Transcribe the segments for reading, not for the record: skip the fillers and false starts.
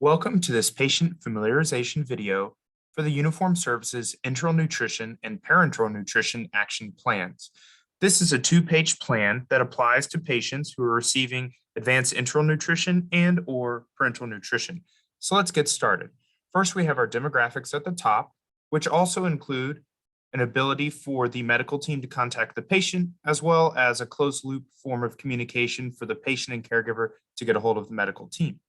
Welcome to this patient familiarization video for the Uniform Services Enteral Nutrition and Parenteral Nutrition Action Plans. This is a two-page plan that applies to patients who are receiving advanced enteral nutrition and or parenteral nutrition. So let's get started. First, we have our demographics at the top, which also include an ability for the medical team to contact the patient, as well as a closed loop form of communication for the patient and caregiver to get a hold of the medical team.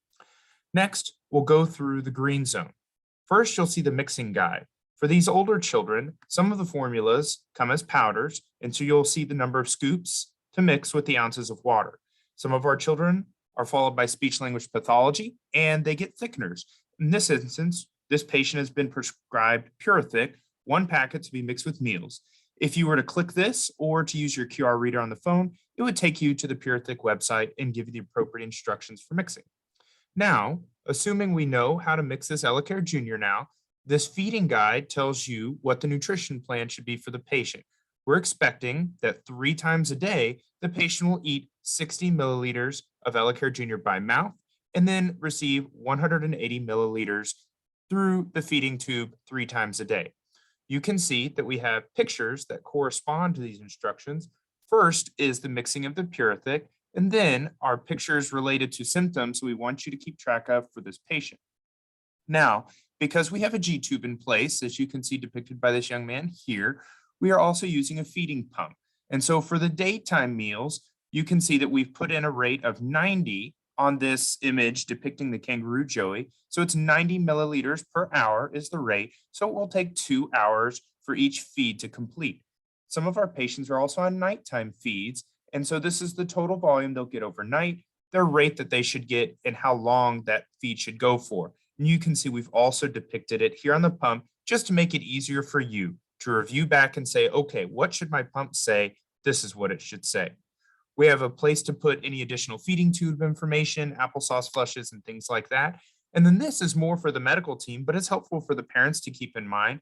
Next, we'll go through the green zone. First, you'll see the mixing guide. For these older children, some of the formulas come as powders, and so you'll see the number of scoops to mix with the ounces of water. Some of our children are followed by speech language pathology, and they get thickeners. In this instance, this patient has been prescribed PureThick, one packet to be mixed with meals. If you were to click this or to use your QR reader on the phone, it would take you to the PureThick website and give you the appropriate instructions for mixing. Now, assuming we know how to mix this Elecare Junior now, this feeding guide tells you what the nutrition plan should be for the patient. We're expecting that 3 times a day, the patient will eat 60 milliliters of Elecare Junior by mouth and then receive 180 milliliters through the feeding tube 3 times a day. You can see that we have pictures that correspond to these instructions. First is the mixing of the PureThick, and then our pictures related to symptoms we want you to keep track of for this patient. Now, because we have a G tube in place, as you can see depicted by this young man here, we are also using a feeding pump. And so for the daytime meals, you can see that we've put in a rate of 90 on this image depicting the kangaroo joey. So it's 90 milliliters per hour is the rate. So it will take 2 hours for each feed to complete. Some of our patients are also on nighttime feeds, and so this is the total volume they'll get overnight, their rate that they should get, and how long that feed should go for. And you can see we've also depicted it here on the pump just to make it easier for you to review back and say, okay, what should my pump say? This is what it should say. We have a place to put any additional feeding tube information, applesauce flushes, and things like that. And then this is more for the medical team, but it's helpful for the parents to keep in mind.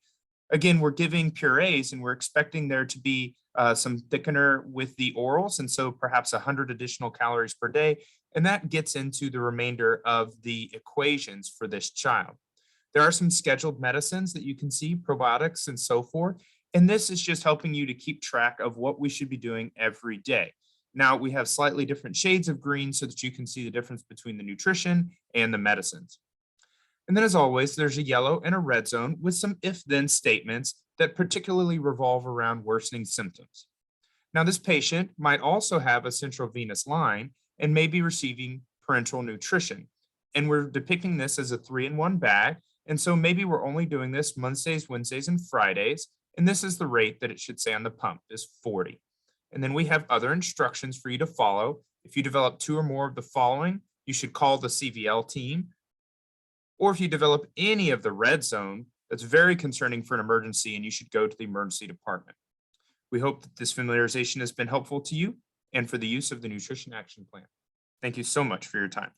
Again, we're giving purees and we're expecting there to be some thickener with the orals, and so perhaps 100 additional calories per day. And that gets into the remainder of the equations for this child. There are some scheduled medicines that you can see, probiotics and so forth. And this is just helping you to keep track of what we should be doing every day. Now, we have slightly different shades of green so that you can see the difference between the nutrition and the medicines. And then, as always, there's a yellow and a red zone with some if-then statements that particularly revolve around worsening symptoms. Now, this patient might also have a central venous line and may be receiving parenteral nutrition. And we're depicting this as a 3-in-1 bag. And so maybe we're only doing this Mondays, Wednesdays, and Fridays. And this is the rate that it should say on the pump is 40. And then we have other instructions for you to follow. If you develop 2 or more of the following, you should call the CVL team. Or if you develop any of the red zone, that's very concerning for an emergency and you should go to the emergency department. We hope that this familiarization has been helpful to you and for the use of the Nutrition Action Plan. Thank you so much for your time.